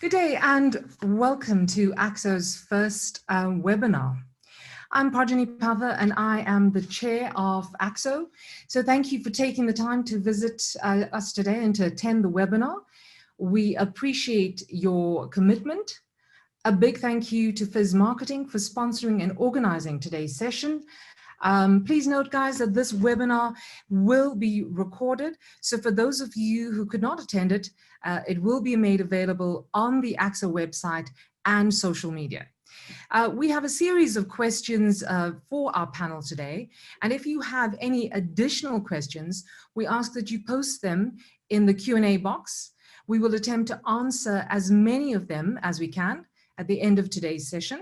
Good day and welcome to AXO's first webinar. I'm Projeni Pather and I am the chair of AXO. So thank you for taking the time to visit us today and to attend the webinar. We appreciate your commitment. A big thank you to Fizz Marketing for sponsoring and organizing today's session. Please note, guys, that this webinar will be recorded. So for those of you who could not attend it, it will be made available on the AXO website and social media. We have a series of questions for our panel today. And if you have any additional questions, we ask that you post them in the Q&A box. We will attempt to answer as many of them as we can at the end of today's session.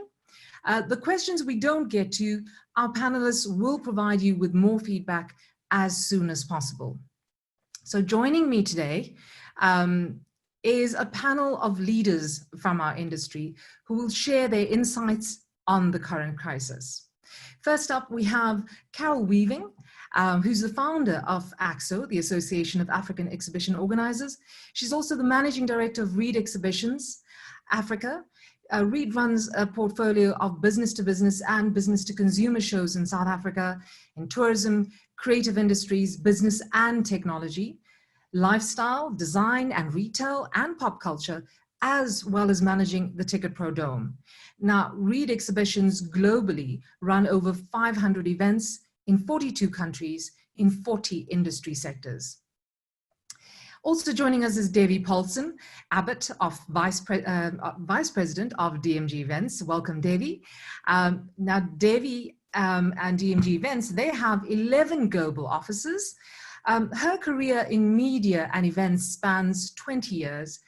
The questions we don't get to, our panelists will provide you with more feedback as soon as possible. So joining me today is a panel of leaders from our industry who will share their insights on the current crisis. First up, we have Carol Weaving, who's the founder of AXO, the Association of African Exhibition Organizers. She's also the managing director of Reed Exhibitions Africa. Reed runs a portfolio of business-to-business and business-to-consumer shows in South Africa, in tourism, creative industries, business and technology, lifestyle, design and retail, and pop culture, as well as managing the Ticket Pro Dome. Now, Reed Exhibitions globally run over 500 events in 42 countries in 40 industry sectors. Also joining us is Devi-Paulsen, Abbott, of Vice President of DMG Events. Welcome, Devi. Now, Devi and DMG Events, they have 11 global offices. Her career in media and events spans 20 years.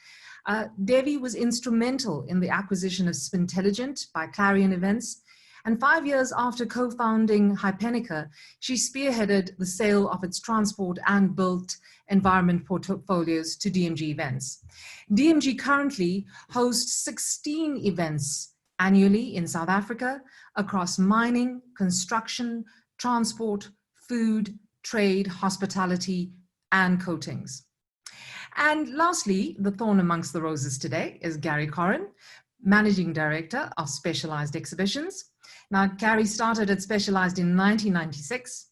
Devi was instrumental in the acquisition of Spintelligent by Clarion Events. And 5 years after co-founding Hypenica, she spearheaded the sale of its transport and built environment portfolios to DMG Events. DMG currently hosts 16 events annually in South Africa across mining, construction, transport, food, trade, hospitality, and coatings. And lastly, the thorn amongst the roses today is Gary Corin, Managing Director of Specialized Exhibitions. Now, Gary started at Specialized in 1996.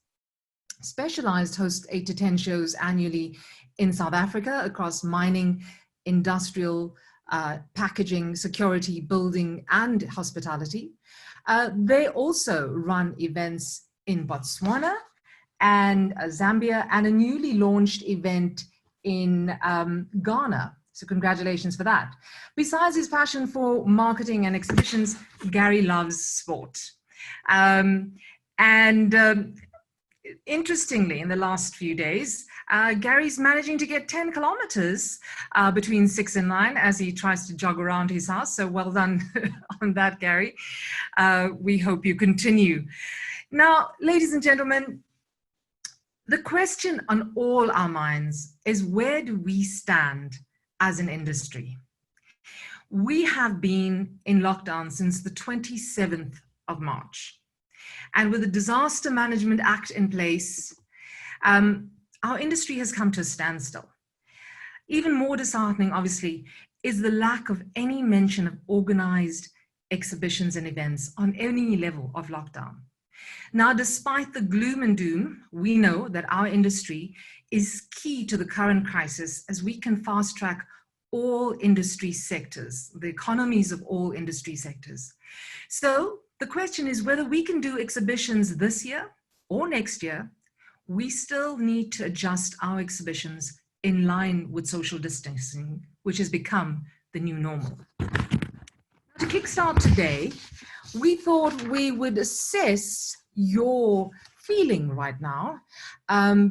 Specialized hosts 8 to 10 shows annually in South Africa across mining, industrial, packaging, security, building, and hospitality. They also run events in Botswana and Zambia, and a newly launched event in Ghana. So congratulations for that. Besides his passion for marketing and exhibitions, Gary loves sport. Interestingly, in the last few days, Gary's managing to get 10 kilometers between 6 and 9 as he tries to jog around his house. So well done on that, Gary. We hope you continue. Now, ladies and gentlemen, the question on all our minds is, where do we stand as an industry? We have been in lockdown since the 27th of March. And with the Disaster Management Act in place, our industry has come to a standstill. Even more disheartening, obviously, is the lack of any mention of organized exhibitions and events on any level of lockdown. Now, despite the gloom and doom, we know that our industry is key to the current crisis as we can fast track all industry sectors, the economies of all industry sectors. So the question is whether we can do exhibitions this year or next year. We still need to adjust our exhibitions in line with social distancing, which has become the new normal. To kickstart today, we thought we would assess your feeling right now.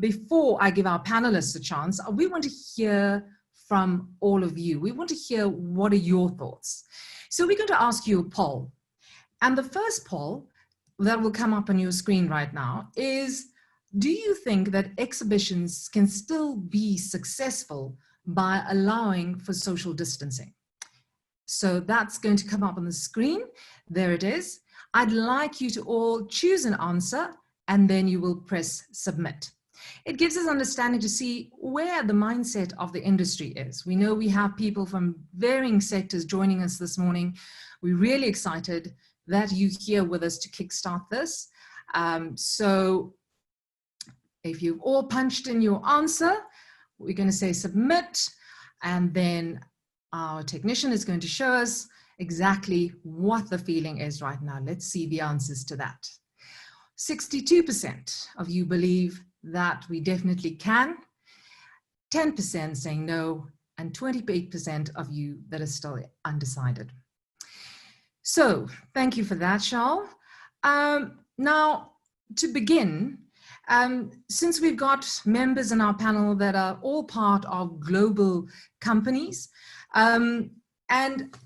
Before I give our panelists a chance, we want to hear from all of you. We want to hear what are your thoughts. So we're going to ask you a poll. And the first poll that will come up on your screen right now is, do you think that exhibitions can still be successful by allowing for social distancing? So that's going to come up on the screen. There it is. I'd like you to all choose an answer and then you will press submit. It gives us understanding to see where the mindset of the industry is. We know we have people from varying sectors joining us this morning. We're really excited that you're here with us to kickstart this. So if you've all punched in your answer, we're going to say submit, and then our technician is going to show us exactly what the feeling is right now. Let's see the answers to that. 62% of you believe that we definitely can, 10% saying no, and 28% of you that are still undecided. So thank you for that, Charles. Now, to begin, since we've got members in our panel that are all part of global companies, and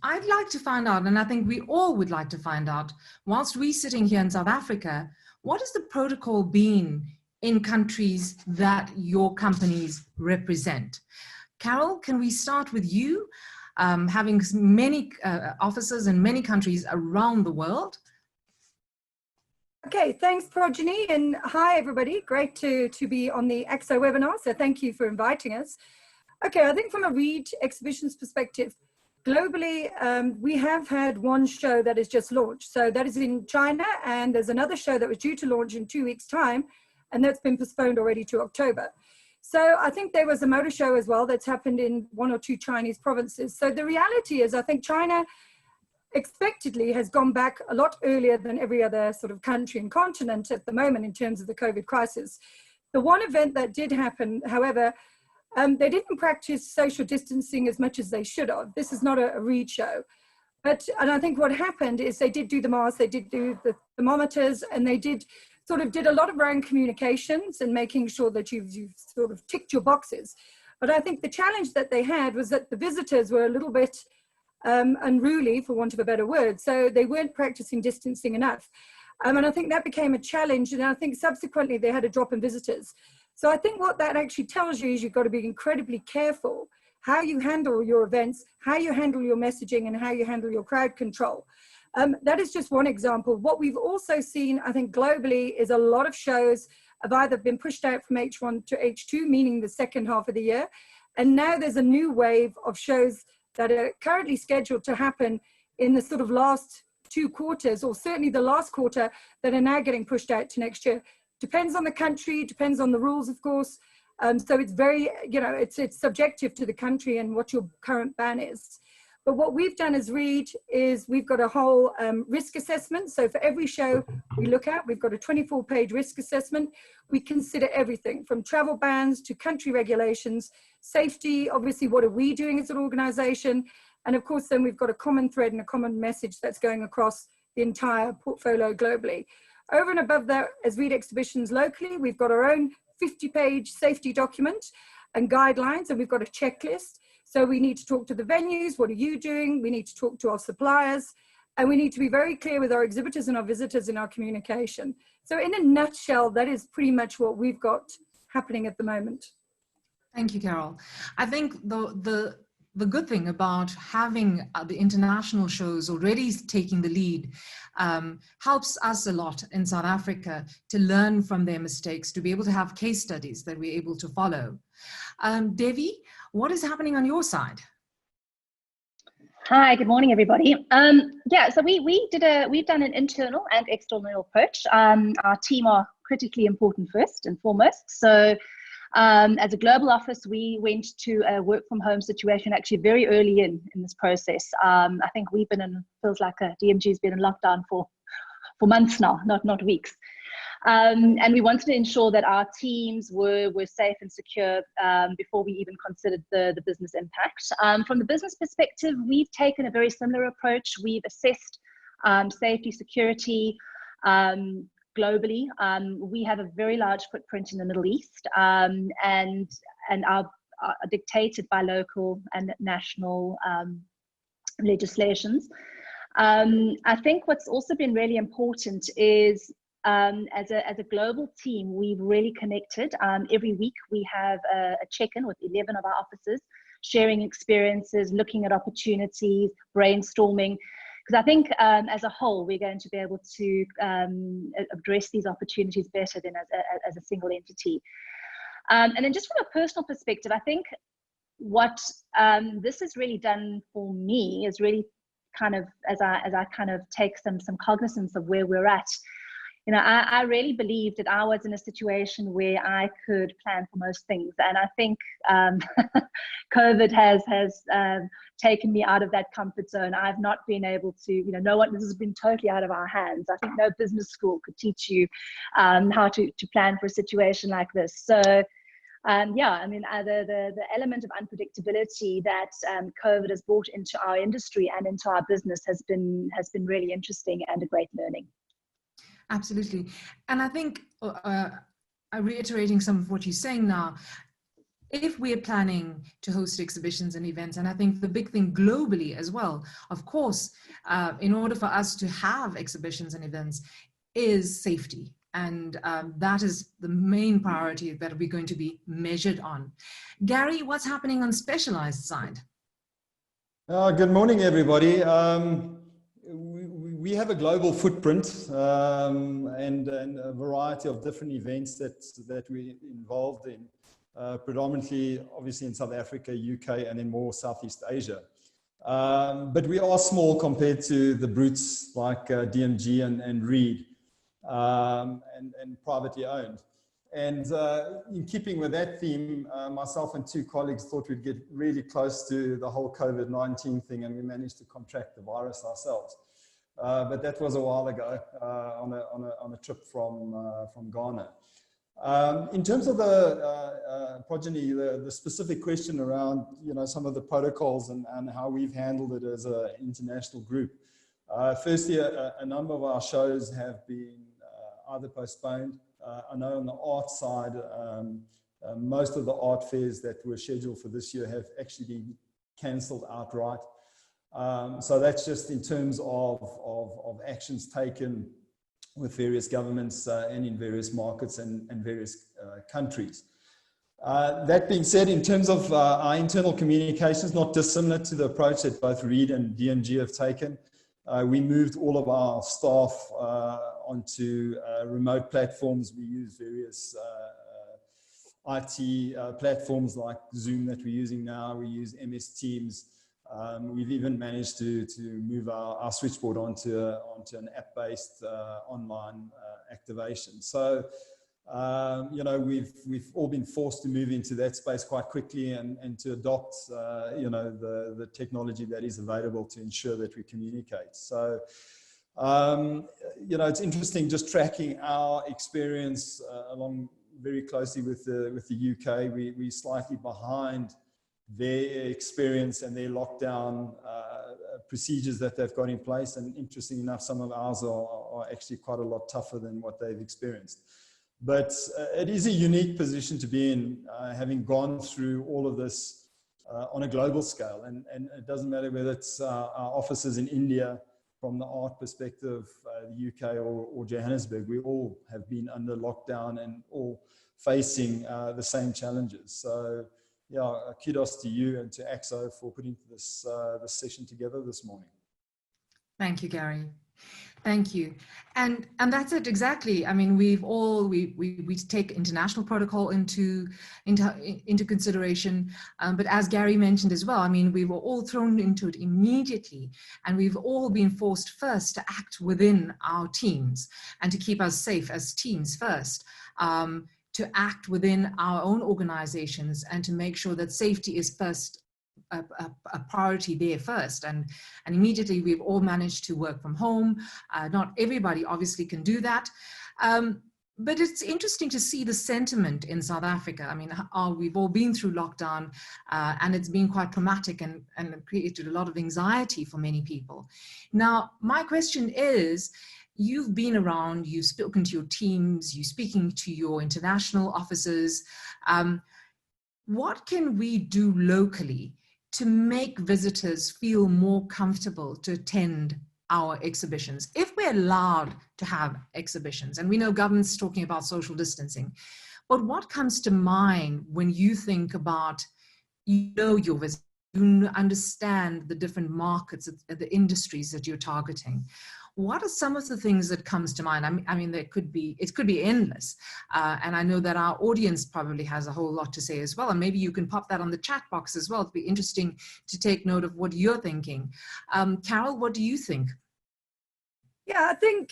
I'd like to find out, and I think we all would like to find out, whilst we're sitting here in South Africa, what has the protocol been in countries that your companies represent? Carol, can we start with you, having many offices in many countries around the world? Okay, thanks Projeni, and hi everybody. Great to be on the AXO webinar, so thank you for inviting us. Okay, I think from a READ exhibitions perspective, globally, we have had one show that has just launched. So that is in China, and there's another show that was due to launch in 2 weeks' time, and that's been postponed already to October. So I think there was a motor show as well that's happened in 1 or 2 Chinese provinces. So the reality is, I think China expectedly has gone back a lot earlier than every other sort of country and continent at the moment in terms of the COVID crisis. The one event that did happen, however, they didn't practice social distancing as much as they should have. This is not a READ show. And I think what happened is they did do the masks, they did do the thermometers, and they did a lot of around communications and making sure that you've sort of ticked your boxes. But I think the challenge that they had was that the visitors were a little bit unruly, for want of a better word. So they weren't practicing distancing enough. And I think that became a challenge. And I think subsequently they had a drop in visitors. So I think what that actually tells you is you've got to be incredibly careful how you handle your events, how you handle your messaging, and how you handle your crowd control. That is just one example. What we've also seen, I think globally, is a lot of shows have either been pushed out from H1 to H2, meaning the second half of the year. And now there's a new wave of shows that are currently scheduled to happen in the sort of last 2 quarters, or certainly the last quarter, that are now getting pushed out to next year. Depends on the country, depends on the rules, of course. So it's very, it's subjective to the country and what your current ban is. But what we've done as READ is we've got a whole risk assessment. So for every show we look at, we've got a 24-page risk assessment. We consider everything from travel bans to country regulations, safety, obviously what are we doing as an organization? And of course, then we've got a common thread and a common message that's going across the entire portfolio globally. Over and above that, as READ Exhibitions locally, we've got our own 50-page safety document and guidelines, and we've got a checklist. So we need to talk to the venues, what are you doing? We need to talk to our suppliers, and we need to be very clear with our exhibitors and our visitors in our communication. So in a nutshell, that is pretty much what we've got happening at the moment. Thank you, Carol. I think the good thing about having the international shows already taking the lead helps us a lot in South Africa to learn from their mistakes, to be able to have case studies that we're able to follow. Devi, what is happening on your side? Hi, good morning, everybody. Yeah, so we've done an internal and external approach. Our team are critically important first and foremost. So as a global office, we went to a work from home situation actually very early in this process. I think we've been in, feels like DMG's been in lockdown for months now, not weeks. And we wanted to ensure that our teams were safe and secure before we even considered the business impact. From the business perspective, we've taken a very similar approach. We've assessed safety, security, globally. We have a very large footprint in the Middle East and are dictated by local and national legislations. I think what's also been really important is as a global team, we've really connected. Every week we have a check-in with 11 of our offices, sharing experiences, looking at opportunities, brainstorming. Because I think as a whole, we're going to be able to address these opportunities better than as a single entity. And then just from a personal perspective, I think what this has really done for me is really kind of, as I kind of take some cognizance of where we're at, you know, I really believed that I was in a situation where I could plan for most things. And I think COVID has taken me out of that comfort zone. I've not been able to, you know, this has been totally out of our hands. I think no business school could teach you how to plan for a situation like this. So yeah, I mean, the element of unpredictability that COVID has brought into our industry and into our business has been really interesting and a great learning. Absolutely. And I think reiterating some of what you're saying now, if we're planning to host exhibitions and events, and I think the big thing globally as well, of course, in order for us to have exhibitions and events, is safety. And that is the main priority that we're going to be measured on. Gary, what's happening on Specialised side? Good morning, everybody. We have a global footprint and a variety of different events that we're involved in, predominantly, obviously, in South Africa, UK, and in more Southeast Asia. But we are small compared to the brutes like DMG and Reed, and privately owned. And in keeping with that theme, myself and two colleagues thought we'd get really close to the whole COVID-19 thing, and we managed to contract the virus ourselves. But that was a while ago on a trip from Ghana. In terms of the Progeny, the specific question around, you know, some of the protocols and how we've handled it as an international group. Firstly, a number of our shows have been either postponed. I know on the art side, most of the art fairs that were scheduled for this year have actually been cancelled outright. So that's just in terms of actions taken with various governments and in various markets and various countries. That being said, in terms of our internal communications, not dissimilar to the approach that both Reed and DMG have taken, we moved all of our staff onto remote platforms. We use various IT platforms like Zoom that we're using now. We use MS Teams. We've even managed to move our switchboard onto an app-based online activation. So, you know, we've all been forced to move into that space quite quickly and to adopt, you know, the technology that is available to ensure that we communicate. So, you know, it's interesting just tracking our experience along very closely with the UK. We're slightly behind their experience and their lockdown procedures that they've got in place. And interesting enough, some of ours are actually quite a lot tougher than what they've experienced. But it is a unique position to be in, having gone through all of this on a global scale. And it doesn't matter whether it's our offices in India, from the art perspective, the UK or Johannesburg, we all have been under lockdown and all facing the same challenges. So, yeah, kudos to you and to AXO for putting this session together this morning. Thank you, Gary. Thank you. And that's it exactly. I mean, we take international protocol into consideration. But as Gary mentioned as well, I mean, we were all thrown into it immediately, and we've all been forced first to act within our teams and to keep us safe as teams first. To act within our own organizations and to make sure that safety is first a priority there first. And immediately we've all managed to work from home. Not everybody obviously can do that. But it's interesting to see the sentiment in South Africa. I mean, we've all been through lockdown and it's been quite traumatic and created a lot of anxiety for many people. Now, my question is, you've been around, you've spoken to your teams, you're speaking to your international officers. What can we do locally to make visitors feel more comfortable to attend our exhibitions, if we're allowed to have exhibitions? And we know government's talking about social distancing, but what comes to mind when you think about, you know, your visitors understand the different markets, the industries that you're targeting. What are some of the things that comes to mind? I mean, it could be endless. And I know that our audience probably has a whole lot to say as well. And maybe you can pop that on the chat box as well. It'd be interesting to take note of what you're thinking. Carol, what do you think? Yeah, I think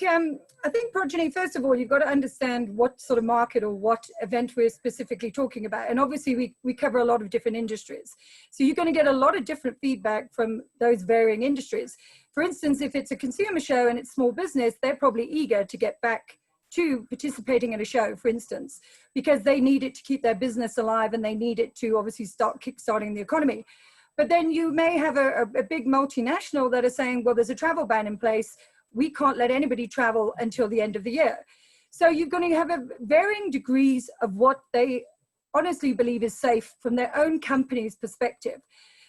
Projeni, first of all, you've got to understand what sort of market or what event we're specifically talking about. And obviously we cover a lot of different industries. So you're going to get a lot of different feedback from those varying industries. For instance, if it's a consumer show and it's small business, they're probably eager to get back to participating in a show, for instance, because they need it to keep their business alive and they need it to obviously start kickstarting the economy. But then you may have a big multinational that is saying, well, there's a travel ban in place. We can't let anybody travel until the end of the year. So you're going to have varying degrees of what they honestly believe is safe from their own company's perspective.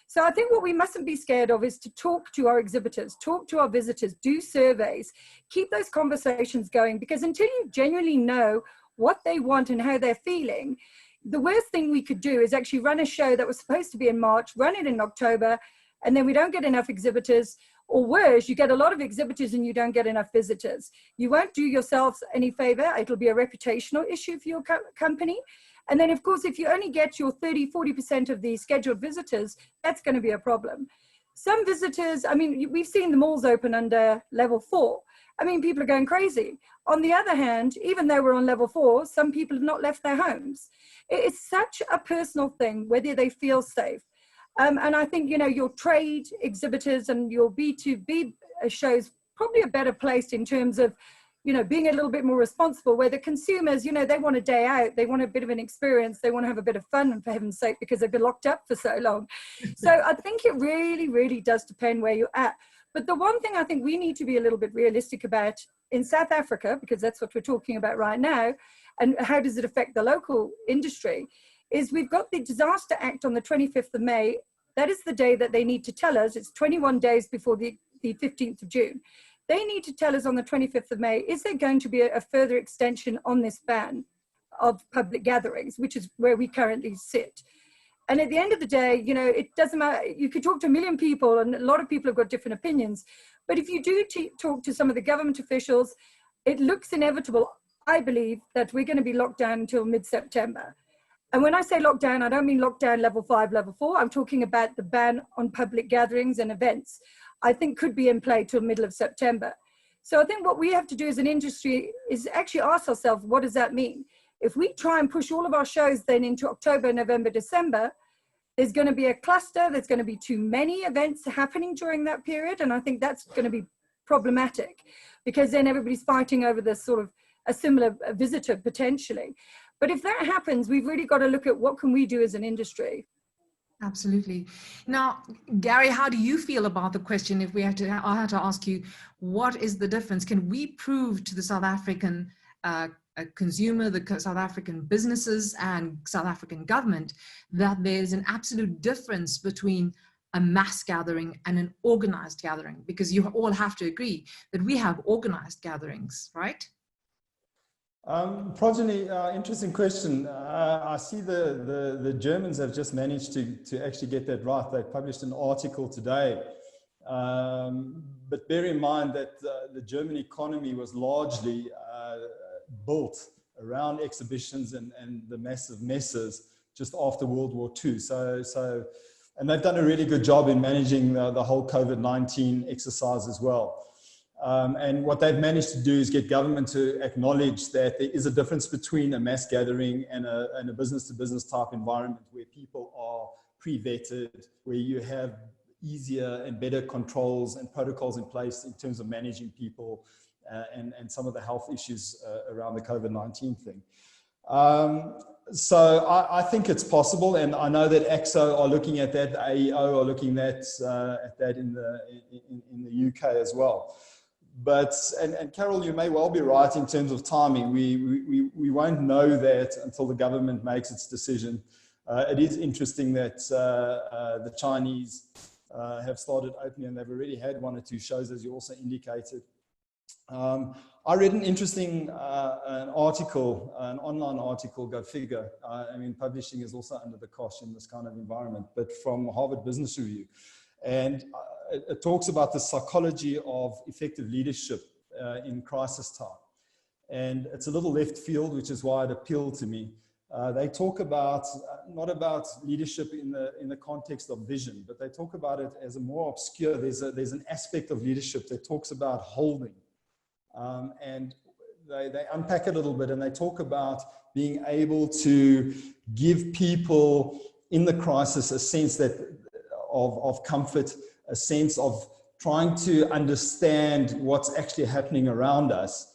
So I think what we mustn't be scared of is to talk to our exhibitors, talk to our visitors, do surveys, keep those conversations going, because until you genuinely know what they want and how they're feeling, the worst thing we could do is actually run a show that was supposed to be in March, run it in October, and then we don't get enough exhibitors. Or worse, you get a lot of exhibitors and you don't get enough visitors. You won't do yourselves any favor. It'll be a reputational issue for your company. And then, of course, if you only get your 30–40% of the scheduled visitors, that's going to be a problem. Some visitors, I mean, we've seen the malls open under level 4. I mean, people are going crazy. On the other hand, even though we're on level 4, some people have not left their homes. It's such a personal thing, whether they feel safe. And I think, you know, your trade exhibitors and your B2B shows probably a better place in terms of, you know, being a little bit more responsible, where the consumers, you know, they want a day out, they want a bit of an experience, they want to have a bit of fun, for heaven's sake, because they've been locked up for so long. So I think it really, really does depend where you're at. But the one thing I think we need to be a little bit realistic about in South Africa, because that's what we're talking about right now, and how does it affect the local industry, is we've got the Disaster Act on the 25th of May. That is the day that they need to tell us. It's 21 days before the 15th of June. They need to tell us on the 25th of May, is there going to be a further extension on this ban of public gatherings, which is where we currently sit. And at the end of the day, you know, it doesn't matter. You could talk to a million people and a lot of people have got different opinions. But if you do talk to some of the government officials, it looks inevitable, I believe, that we're going to be locked down until mid-September. And when I say lockdown, I don't mean lockdown level 5, level 4. I'm talking about the ban on public gatherings and events. I think could be in play till middle of September. So I think what we have to do as an industry is actually ask ourselves, what does that mean? If we try and push all of our shows then into October, November, December, there's going to be a cluster. There's going to be too many events happening during that period. And I think that's going to be problematic, because then everybody's fighting over this sort of a similar visitor potentially. But if that happens, we've really got to look at what can we do as an industry. Absolutely. Now, Gary, how do you feel about the question? If we had to, I had to ask you, what is the difference? Can we prove to the South African consumer, the South African businesses and South African government that there's an absolute difference between a mass gathering and an organized gathering? Because you all have to agree that we have organized gatherings, right? Projeni, interesting question. I see the Germans have just managed to actually get that right. They published an article today. But bear in mind that the German economy was largely built around exhibitions and the massive messes just after World War II. And they've done a really good job in managing the whole COVID-19 exercise as well. And what they've managed to do is get government to acknowledge that there is a difference between a mass gathering and a business-to-business type environment where people are pre-vetted, where you have easier and better controls and protocols in place in terms of managing people and some of the health issues around the COVID-19 thing. So I think it's possible, and I know that AXO are looking at that, the AEO are looking at that in the UK as well. But, and Carol, you may well be right in terms of timing. We won't know that until the government makes its decision. It is interesting that the Chinese have started opening, and they've already had 1 or 2 shows, as you also indicated. I read an interesting an article, an online article, go figure. I mean, publishing is also under the cosh in this kind of environment, but from Harvard Business Review. And it talks about the psychology of effective leadership in crisis time. And it's a little left field, which is why it appealed to me. They talk about, not about leadership in the context of vision, but they talk about it as a more obscure, there's an aspect of leadership that talks about holding. And they unpack it a little bit, and they talk about being able to give people in the crisis a sense of comfort, a sense of trying to understand what's actually happening around us,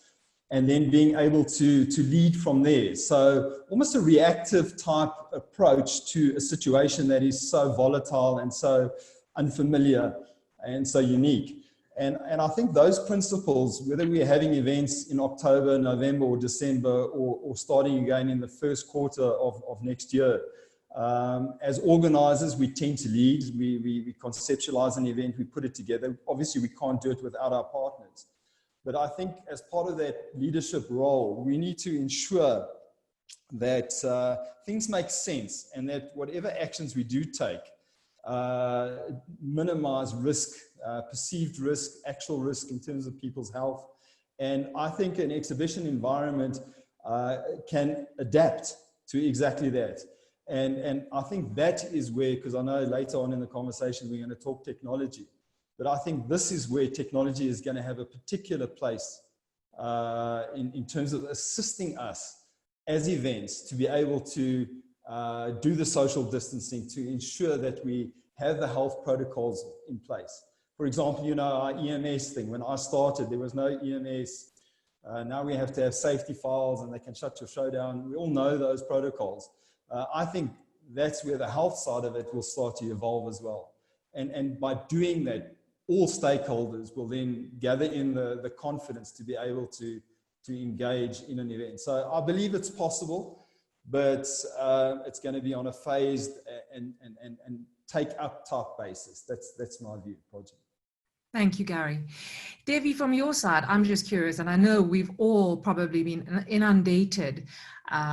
and then being able to lead from there. So almost a reactive type approach to a situation that is so volatile and so unfamiliar and so unique. And I think those principles, whether we're having events in October, November, or December, or starting again in the first quarter of next year, as organizers, we tend to lead. We conceptualize an event, we put it together. Obviously, we can't do it without our partners. But I think as part of that leadership role, we need to ensure that things make sense, and that whatever actions we do take, minimize risk, perceived risk, actual risk in terms of people's health. And I think an exhibition environment can adapt to exactly that. And I think that is where, because I know later on in the conversation we're going to talk technology, but I think this is where technology is going to have a particular place in terms of assisting us as events to be able to do the social distancing, to ensure that we have the health protocols in place. For example, you know, our EMS thing, when I started, there was no EMS. Now we have to have safety files, and they can shut your show down. We all know those protocols. I think that's where the health side of it will start to evolve as well. And by doing that, all stakeholders will then gather in the confidence to be able to engage in an event. So I believe it's possible, but it's going to be on a phased and take up type basis. That's my view, Project. Thank you, Gary. Devi, from your side, I'm just curious, and I know we've all probably been inundated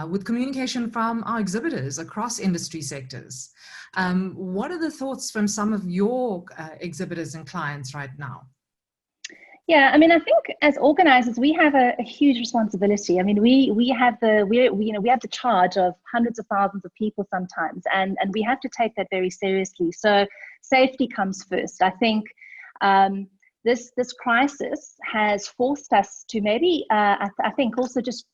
with communication from our exhibitors across industry sectors. What are the thoughts from some of your exhibitors and clients right now? Yeah, I mean, I think as organizers, we have a huge responsibility. I mean, we have the charge of hundreds of thousands of people sometimes, and we have to take that very seriously. So safety comes first. I think this crisis has forced us to maybe, I think, also just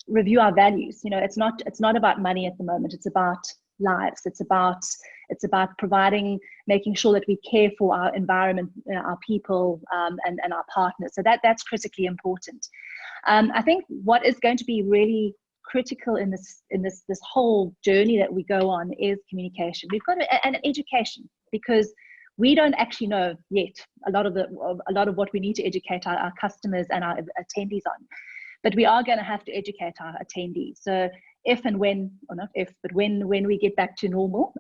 review our values. You know, it's not about money at the moment. It's about lives. It's about providing, making sure that we care for our environment, our people, and our partners. So that's critically important. I think what is going to be really critical in this whole journey that we go on is communication. We've got to, and education, because we don't actually know yet a lot of what we need to educate our customers and our attendees on. But we are going to have to educate our attendees. So if and when, or not if, but when we get back to normal,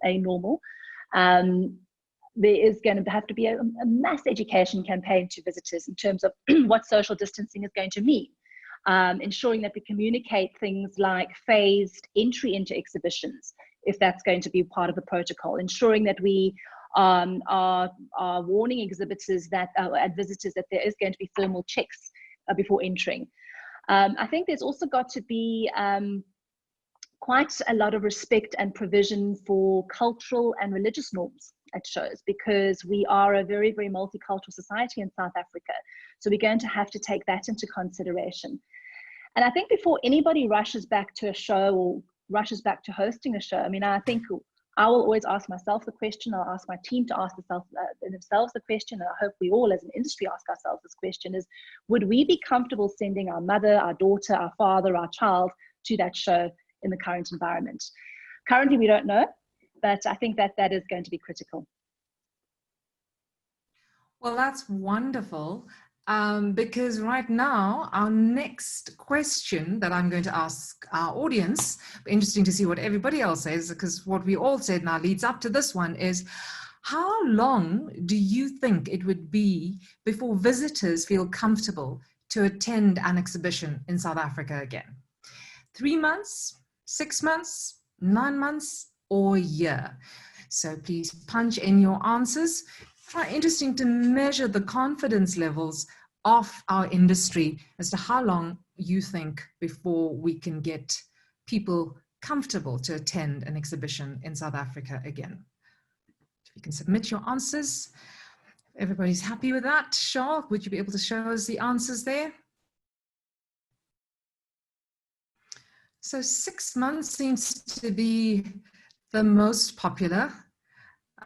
there is going to have to be a mass education campaign to visitors in terms of what social distancing is going to mean. Ensuring that we communicate things like phased entry into exhibitions, if that's going to be part of the protocol. Ensuring that we are warning exhibitors and visitors that there is going to be thermal checks before entering. I think there's also got to be quite a lot of respect and provision for cultural and religious norms at shows, because we are a very, very multicultural society in South Africa. So we're going to have to take that into consideration. And I think before anybody rushes back to a show or rushes back to hosting a show, I mean, I think I will always ask myself the question, I'll ask my team to ask themselves the question, and I hope we all as an industry ask ourselves this question, is would we be comfortable sending our mother, our daughter, our father, our child to that show in the current environment? Currently, we don't know, but I think that is going to be critical. Well, that's wonderful. Because right now, our next question that I'm going to ask our audience, interesting to see what everybody else says, because what we all said now leads up to this one, is how long do you think it would be before visitors feel comfortable to attend an exhibition in South Africa again? 3 months, 6 months, 9 months, or a year? So please punch in your answers. It's quite interesting to measure the confidence levels of our industry as to how long you think before we can get people comfortable to attend an exhibition in South Africa again. If you can submit your answers. Everybody's happy with that. Charles, would you be able to show us the answers there? So 6 months seems to be the most popular.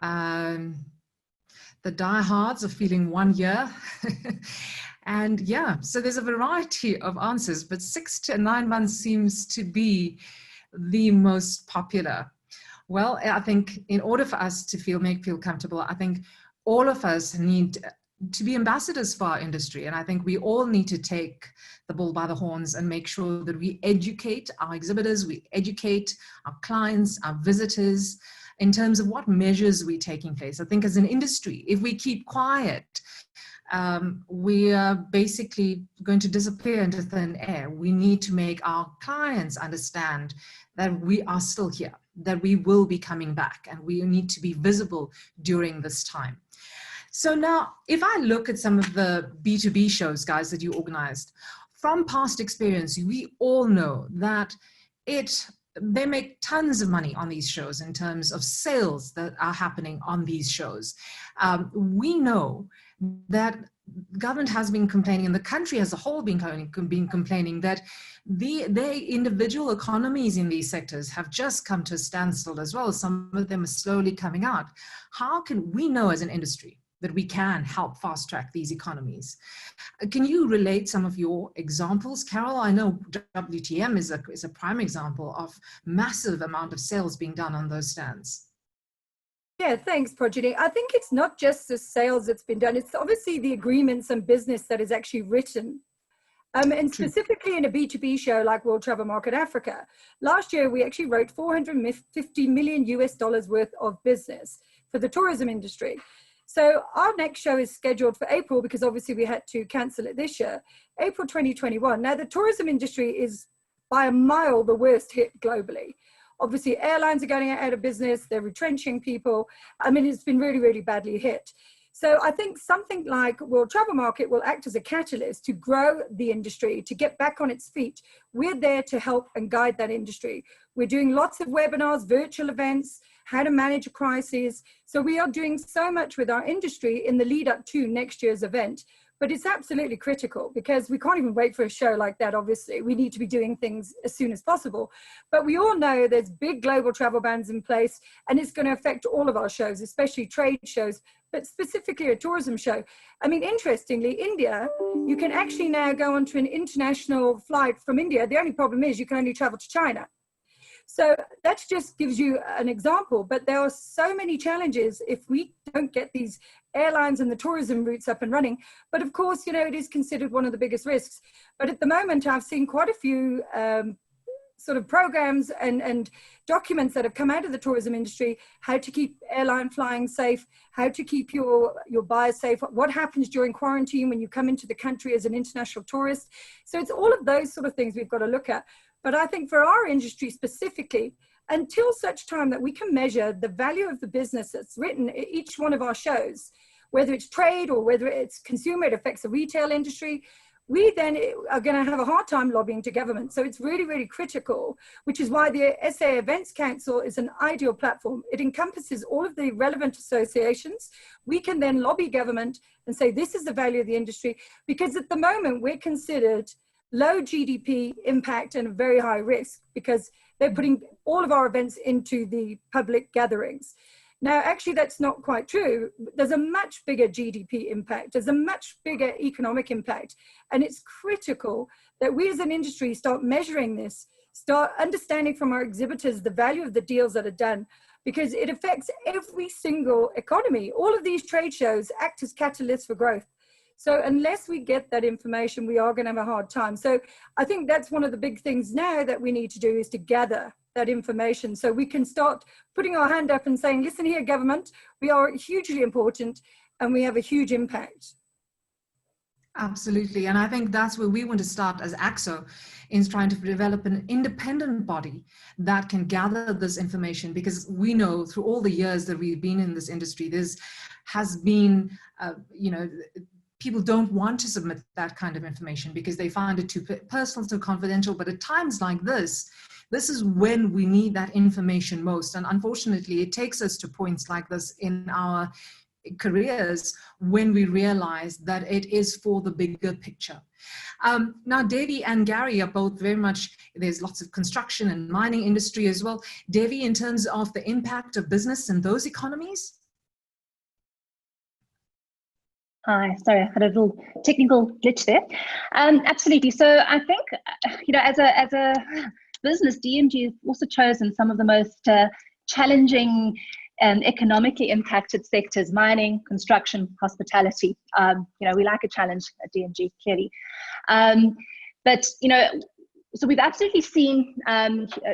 The diehards are feeling 1 year. And yeah, so there's a variety of answers, but 6 to 9 months seems to be the most popular. Well, I think in order for us to make feel comfortable, I think all of us need to be ambassadors for our industry. And I think we all need to take the bull by the horns and make sure that we educate our exhibitors, we educate our clients, our visitors, in terms of what measures we're taking place. I think as an industry, if we keep quiet, we are basically going to disappear into thin air. We need to make our clients understand that we are still here, that we will be coming back, and we need to be visible during this time. So now, if I look at some of the B2B shows, guys, that you organized, from past experience, we all know that they make tons of money on these shows in terms of sales that are happening on these shows. We know that government has been complaining, and the country as a whole been complaining that their individual economies in these sectors have just come to a standstill as well. Some of them are slowly coming out. How can we know as an industry that we can help fast track these economies? Can you relate some of your examples? Carol, I know WTM is a prime example of massive amount of sales being done on those stands. Yeah, thanks, Projeni. I think it's not just the sales that's been done. It's obviously the agreements and business that is actually written. And specifically in a B2B show like World Travel Market Africa, last year we actually wrote $450 million worth of business for the tourism industry. So our next show is scheduled for April, because obviously we had to cancel it this year, April 2021. Now the tourism industry is by a mile the worst hit globally. Obviously airlines are going out of business, they're retrenching people. I mean, it's been really, really badly hit. So I think something like World Travel Market will act as a catalyst to grow the industry, to get back on its feet. We're there to help and guide that industry. We're doing lots of webinars, virtual events, how to manage a crisis. So we are doing so much with our industry in the lead up to next year's event. But it's absolutely critical, because we can't even wait for a show like that, obviously. We need to be doing things as soon as possible. But we all know there's big global travel bans in place, and it's going to affect all of our shows, especially trade shows, but specifically a tourism show. I mean, interestingly, India, you can actually now go onto an international flight from India. The only problem is you can only travel to China. So that just gives you an example, but there are so many challenges if we don't get these airlines and the tourism routes up and running. But of course, you know, it is considered one of the biggest risks. But at the moment, I've seen quite a few sort of programs and documents that have come out of the tourism industry, how to keep airline flying safe, how to keep your buyers safe, what happens during quarantine when you come into the country as an international tourist. So it's all of those sort of things we've got to look at. But I think for our industry specifically, until such time that we can measure the value of the business that's written in each one of our shows, whether it's trade or whether it's consumer, it affects the retail industry, we then are going to have a hard time lobbying to government. So it's really, really critical, which is why the SA Events Council is an ideal platform. It encompasses all of the relevant associations. We can then lobby government and say, this is the value of the industry, because at the moment we're considered low GDP impact and very high risk, because they're putting all of our events into the public gatherings. Now, actually, that's not quite true. There's a much bigger GDP impact. There's a much bigger economic impact. And it's critical that we as an industry start measuring this, start understanding from our exhibitors the value of the deals that are done, because it affects every single economy. All of these trade shows act as catalysts for growth. So unless we get that information, we are going to have a hard time. So I think that's one of the big things now that we need to do, is to gather that information so we can start putting our hand up and saying, listen here, government, we are hugely important and we have a huge impact. Absolutely. And I think that's where we want to start as AXO, in trying to develop an independent body that can gather this information, because we know through all the years that we've been in this industry, there's has been, people don't want to submit that kind of information because they find it too personal, too confidential. But at times like this is when we need that information most. And unfortunately, it takes us to points like this in our careers when we realize that it is for the bigger picture. Now, Devi and Gary are both very much, there's lots of construction and mining industry as well. Devi, in terms of the impact of business in those economies? Hi, sorry, I had a little technical glitch there. Absolutely. So I think, as a business, DMG has also chosen some of the most challenging and economically impacted sectors: mining, construction, hospitality. We like a challenge at DMG, clearly. So we've absolutely seen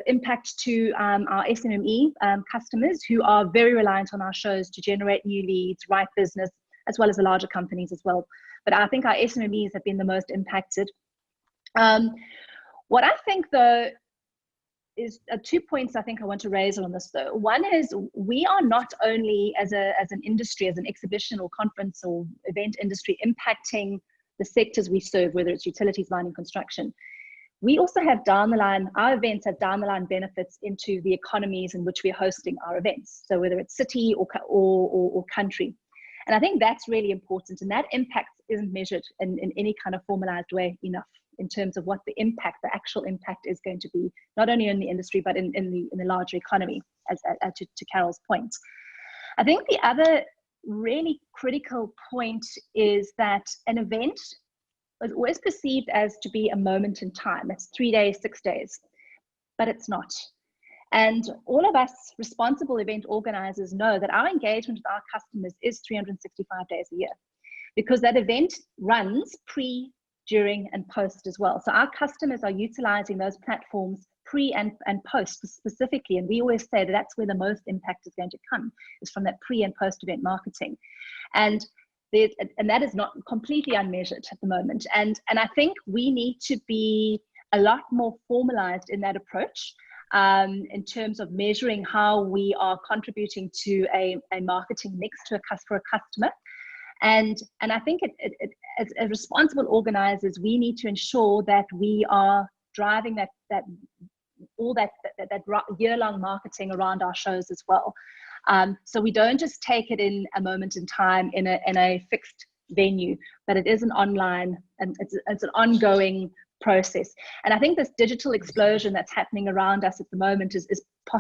impact to our SMME customers, who are very reliant on our shows to generate new leads, write business, as well as the larger companies as well. But I think our SMMEs have been the most impacted. What I think, though, is 2 points I think I want to raise on this, though. One is, we are not only as an industry, as an exhibition or conference or event industry, impacting the sectors we serve, whether it's utilities, mining, construction. We also have down the line, our events have down the line benefits into the economies in which we're hosting our events. So whether it's city or country. And I think that's really important, and that impact isn't measured in any kind of formalized way enough, in terms of what the impact, the actual impact is going to be, not only in the industry, but in the larger economy, to Carol's point. I think the other really critical point is that an event is always perceived as to be a moment in time. It's 3 days, 6 days, but it's not. And all of us responsible event organizers know that our engagement with our customers is 365 days a year, because that event runs pre, during, and post as well. So our customers are utilizing those platforms pre and post specifically. And we always say that that's where the most impact is going to come, is from that pre and post event marketing. And that is not completely unmeasured at the moment. And I think we need to be a lot more formalized in that approach, in terms of measuring how we are contributing to a marketing mix for a customer. And I think as responsible organizers, we need to ensure that we are driving that year-long marketing around our shows as well. So we don't just take it in a moment in time in a fixed venue, but it is an online, and it's an ongoing process. And I think this digital explosion that's happening around us at the moment is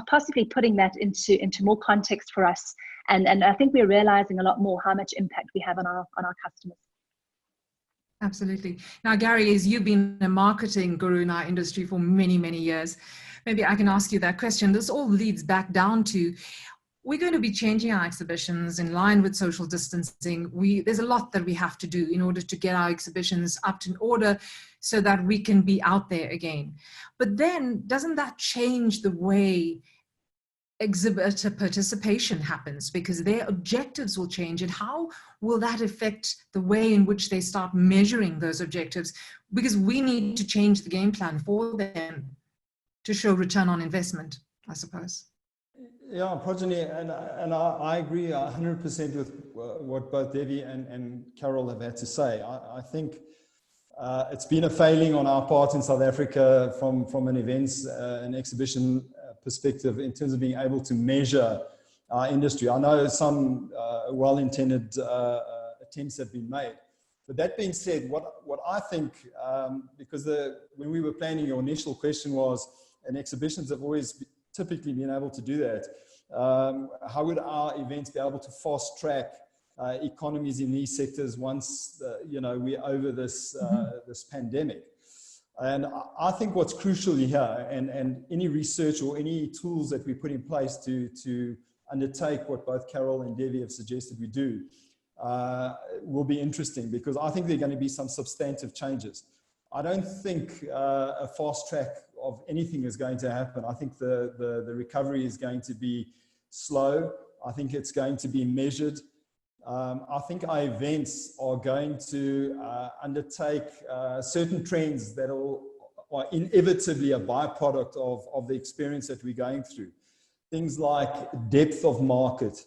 possibly putting that into more context for us. And I think we're realizing a lot more how much impact we have on our customers. Absolutely. Now, Gary, as you've been a marketing guru in our industry for many, many years, maybe I can ask you that question. This all leads back down to, we're going to be changing our exhibitions in line with social distancing. There's a lot that we have to do in order to get our exhibitions up in order so that we can be out there again. But then, doesn't that change the way exhibitor participation happens, because their objectives will change? And how will that affect the way in which they start measuring those objectives? Because we need to change the game plan for them to show return on investment, I suppose. Yeah, Projeni, and I agree 100% with what both Devi and Carol have had to say. I think it's been a failing on our part in South Africa from an events and exhibition perspective, in terms of being able to measure our industry. I know some well-intended attempts have been made. But that being said, what I think, because when we were planning, your initial question was, and exhibitions have always typically been able to do that, how would our events be able to fast track economies in these sectors once we're over this this pandemic? And I think what's crucial here, and any research or any tools that we put in place to undertake what both Carol and Devi have suggested we do, will be interesting, because I think there are going to be some substantive changes. I don't think a fast track of anything is going to happen. I think the recovery is going to be slow. I think it's going to be measured. I think our events are going to undertake certain trends that are inevitably a byproduct of the experience that we're going through. Things like depth of market,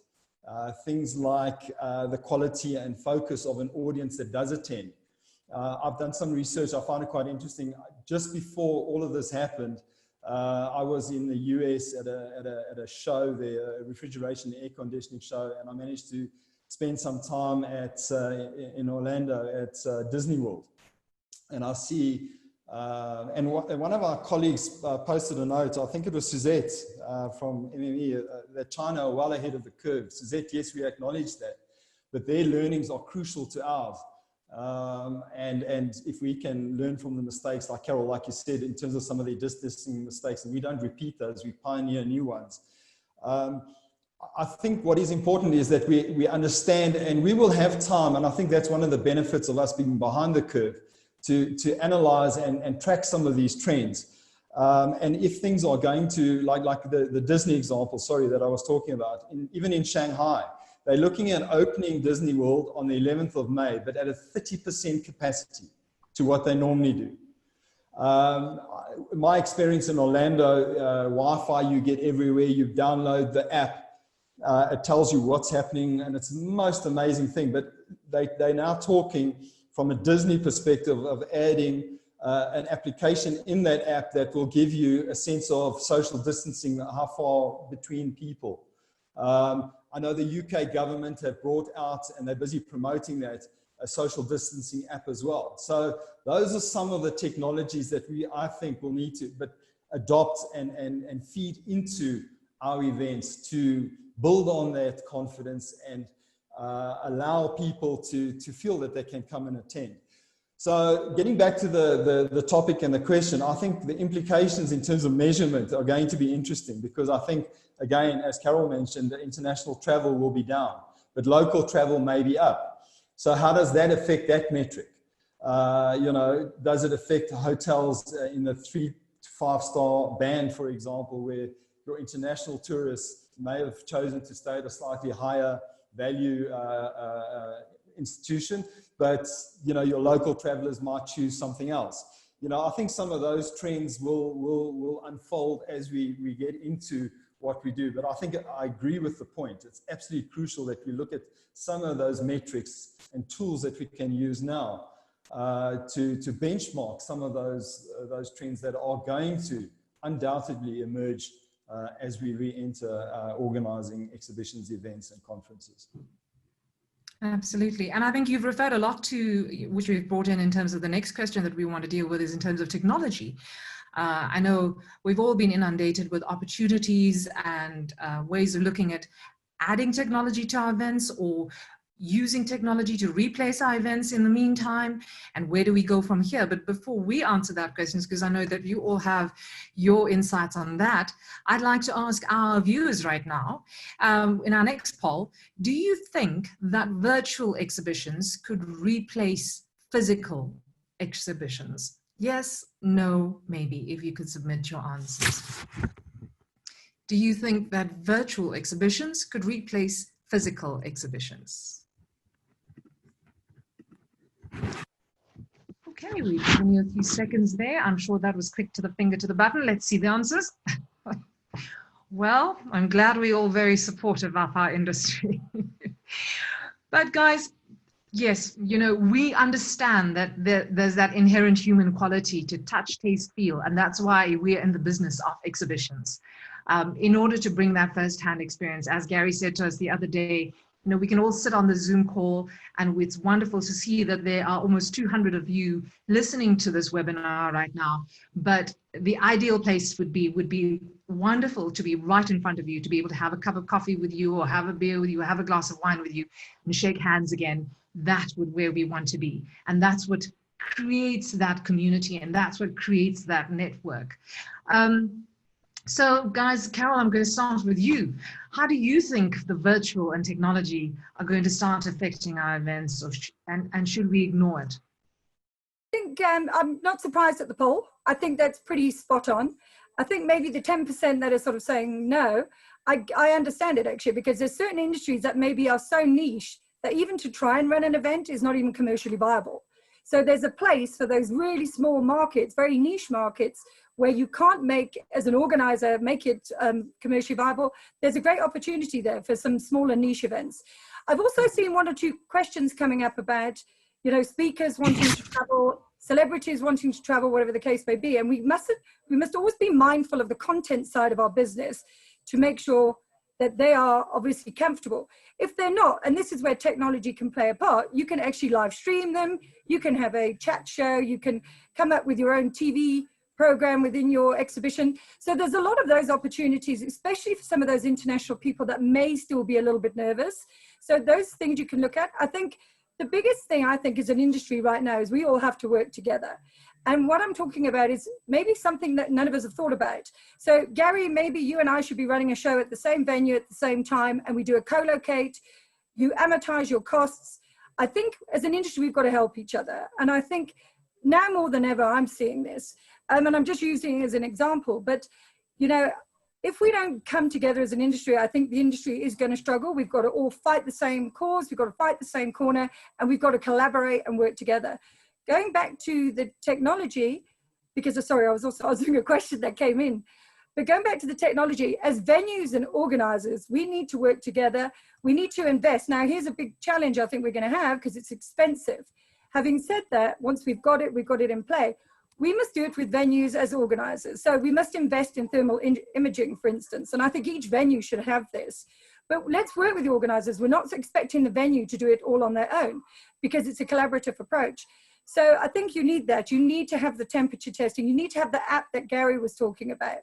things like the quality and focus of an audience that does attend. I've done some research. I found it quite interesting. Just before all of this happened, I was in the US at a show there, a refrigeration and air conditioning show, and I managed to spend some time in Orlando at Disney World. And I see, and one of our colleagues posted a note, I think it was Suzette from MME, that China are well ahead of the curve. Suzette, yes, we acknowledge that, but their learnings are crucial to ours. And if we can learn from the mistakes, like Carol, like you said, in terms of some of their distancing mistakes, and we don't repeat those, we pioneer new ones. I think what is important is that we understand, and we will have time, and I think that's one of the benefits of us being behind the curve, to analyze and track some of these trends. And if things are going to, like the Disney example, sorry, that I was talking about, even in Shanghai, they're looking at opening Disney World on the 11th of May, but at a 30% capacity to what they normally do. My experience in Orlando, Wi-Fi you get everywhere, you download the app, it tells you what's happening, and it's the most amazing thing. But they're now talking from a Disney perspective of adding an application in that app that will give you a sense of social distancing, how far between people. I know the UK government have brought out, and they're busy promoting that, a social distancing app as well. So those are some of the technologies that I think will need to adopt and feed into our events to build on that confidence and allow people to feel that they can come and attend. So getting back to the topic and the question, I think the implications in terms of measurement are going to be interesting, because I think, again, as Carol mentioned, the international travel will be down, but local travel may be up. So how does that affect that metric? Does it affect hotels in the 3 to 5 star band, for example, where your international tourists may have chosen to stay at a slightly higher value institution, but your local travelers might choose something else. I think some of those trends will unfold as we get into what we do. But I think I agree with the point. It's absolutely crucial that we look at some of those metrics and tools that we can use now to benchmark some of those trends that are going to undoubtedly emerge as we re-enter organizing exhibitions, events, and conferences. Absolutely. And I think you've referred a lot to, which we've brought in terms of the next question that we want to deal with, is in terms of technology. I know we've all been inundated with opportunities and ways of looking at adding technology to our events or using technology to replace our events in the meantime, and where do we go from here? But before we answer that question, because I know that you all have your insights on that, I'd like to ask our viewers right now, in our next poll, do you think that virtual exhibitions could replace physical exhibitions? Yes, no, maybe, if you could submit your answers. Do you think that virtual exhibitions could replace physical exhibitions? Okay, we've given you a few seconds there. I'm sure that was quick to the finger to the button. Let's see the answers. Well, I'm glad we're all very supportive of our industry. But guys, yes, we understand that there's that inherent human quality to touch, taste, feel, and that's why we're in the business of exhibitions. In order to bring that first-hand experience, as Gary said to us the other day, we can all sit on the Zoom call, and it's wonderful to see that there are almost 200 of you listening to this webinar right now. But the ideal place would be wonderful to be right in front of you, to be able to have a cup of coffee with you, or have a beer with you, or have a glass of wine with you, and shake hands again. That's where we want to be. And that's what creates that community, and that's what creates that network. So guys, Carol, I'm going to start with you. How do you think the virtual and technology are going to start affecting our events, and should we ignore it? I think I'm not surprised at the poll. I think that's pretty spot on. I think maybe the 10% that are sort of saying no, I understand it actually, because there's certain industries that maybe are so niche that even to try and run an event is not even commercially viable. So there's a place for those really small markets, very niche markets, where you can't make, as an organizer, make it commercially viable. There's a great opportunity there for some smaller niche events. I've also seen 1 or 2 questions coming up about, you know, speakers wanting to travel, celebrities wanting to travel, whatever the case may be. And we must always be mindful of the content side of our business to make sure that they are obviously comfortable. If they're not, and this is where technology can play a part, you can actually live stream them, you can have a chat show, you can come up with your own TV program within your exhibition. So there's a lot of those opportunities, especially for some of those international people that may still be a little bit nervous. So those things you can look at. I think the biggest thing, I think, as an industry right now is we all have to work together. And what I'm talking about is maybe something that none of us have thought about. So Gary, maybe you and I should be running a show at the same venue at the same time, and we do a co-locate, you amortize your costs. I think as an industry, we've got to help each other. And I think now more than ever, I'm seeing this. And I'm just using it as an example, but you know, if we don't come together as an industry, I think the industry is going to struggle. We've got to all fight the same cause. We've got to fight the same corner, and we've got to collaborate and work together. Going back to the technology, because sorry, I was answering a question that came in, but going back to the technology, as venues and organizers, we need to work together. We need to invest. Now, here's a big challenge I think we're going to have, because it's expensive. Having said that, once we've got it in play. We must do it with venues as organizers. So we must invest in thermal imaging, for instance. And I think each venue should have this. But let's work with the organizers. We're not expecting the venue to do it all on their own, because it's a collaborative approach. So I think you need that. You need to have the temperature testing. You need to have the app that Gary was talking about.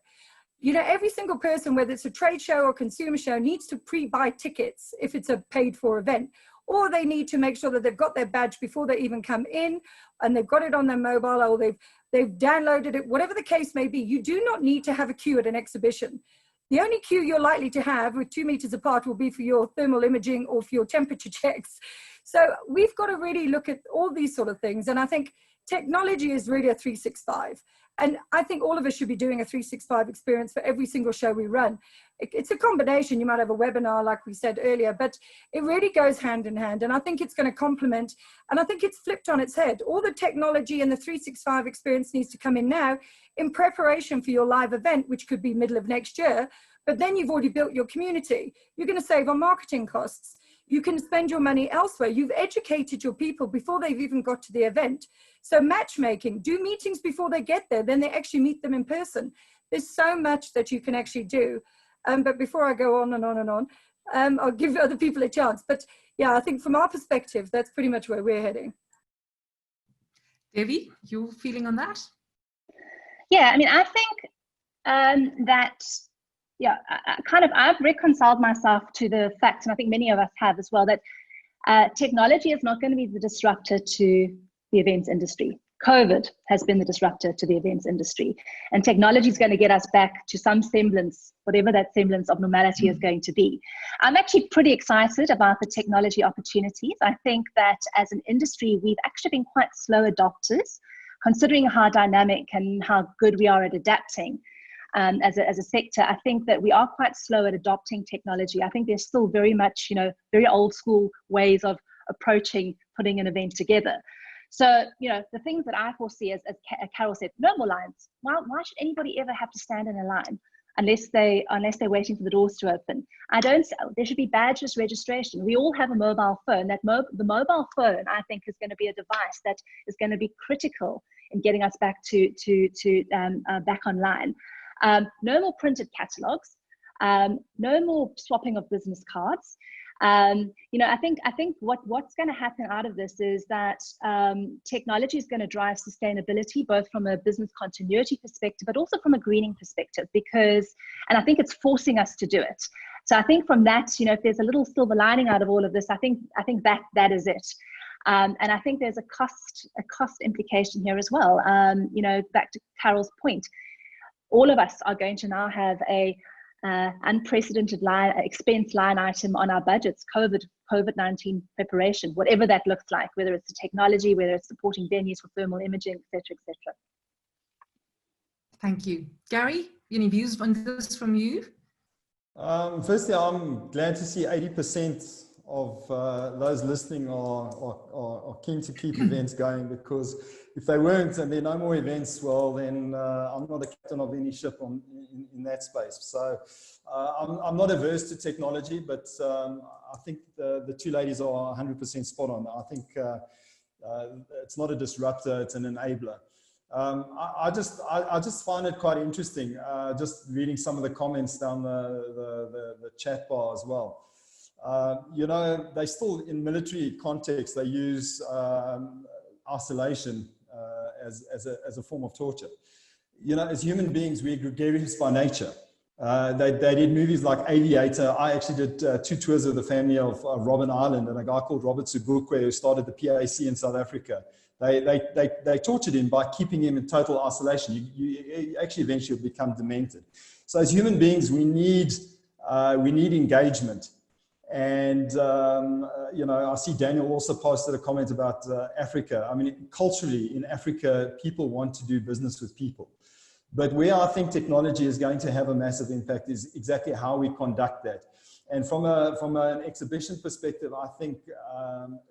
You know, every single person, whether it's a trade show or consumer show, needs to pre-buy tickets if it's a paid-for event. Or they need to make sure that they've got their badge before they even come in, and they've got it on their mobile, or they've downloaded it, whatever the case may be. You do not need to have a queue at an exhibition. The only queue you're likely to have with 2 meters apart will be for your thermal imaging or for your temperature checks. So we've got to really look at all these sort of things. And I think technology is really a 365. And I think all of us should be doing a 365 experience for every single show we run. It's a combination. You might have a webinar, like we said earlier, but it really goes hand in hand. And I think it's going to complement, and I think it's flipped on its head. All the technology and the 365 experience needs to come in now in preparation for your live event, which could be middle of next year. But then you've already built your community. You're going to save on marketing costs. You can spend your money elsewhere. You've educated your people before they've even got to the event. So matchmaking, do meetings before they get there, then they actually meet them in person. There's so much that you can actually do. But before I go on and on and on, I'll give other people a chance. But yeah, I think from our perspective, that's pretty much where we're heading. Devi, your feeling on that? Yeah, I mean, I think that, yeah, I've reconciled myself to the fact, and I think many of us have as well, that technology is not going to be the disruptor to the events industry. COVID has been the disruptor to the events industry, and technology is going to get us back to some semblance, whatever that semblance of normality is going to be. I'm actually pretty excited about the technology opportunities. I think that as an industry, we've actually been quite slow adopters, considering how dynamic and how good we are at adapting. As a sector, I think that we are quite slow at adopting technology. I think there's still very much, very old school ways of approaching putting an event together. So, the things that I foresee, as Carol said, no more lines. Why should anybody ever have to stand in a line unless they're waiting for the doors to open? There should be badgeless registration. We all have a mobile phone. The mobile phone, I think, is going to be a device that is going to be critical in getting us back back online. No more printed catalogs, no more swapping of business cards. I think what's going to happen out of this is that technology is going to drive sustainability, both from a business continuity perspective, but also from a greening perspective, and I think it's forcing us to do it. So I think from that, if there's a little silver lining out of all of this, I think that is it. And I think there's a cost implication here as well. Back to Carol's point, all of us are going to now have a unprecedented expense line item on our budgets, COVID-19 preparation, whatever that looks like, whether it's the technology, whether it's supporting venues for thermal imaging, et cetera, et cetera. Thank you. Gary, any views on this from you? Firstly, I'm glad to see 80% those listening are keen to keep events going, because if they weren't and there are no more events, well, then I'm not a captain of any ship in that space. So I'm not averse to technology, but I think the two ladies are 100% spot on. I think it's not a disruptor, it's an enabler. I just find it quite interesting, just reading some of the comments down the chat bar as well. You know, they still, in military context, they use isolation as a form of torture. You know, as human beings, we're gregarious by nature. They did movies like Aviator. I actually did 2 tours of the family of Robben Island, and a guy called Robert Sobukwe, who started the PAC in South Africa. They tortured him by keeping him in total isolation. You actually eventually become demented. So as human beings, we need engagement. And, you know, I see Daniel also posted a comment about Africa. I mean, culturally in Africa, people want to do business with people. But where I think technology is going to have a massive impact is exactly how we conduct that. And from an exhibition perspective, I think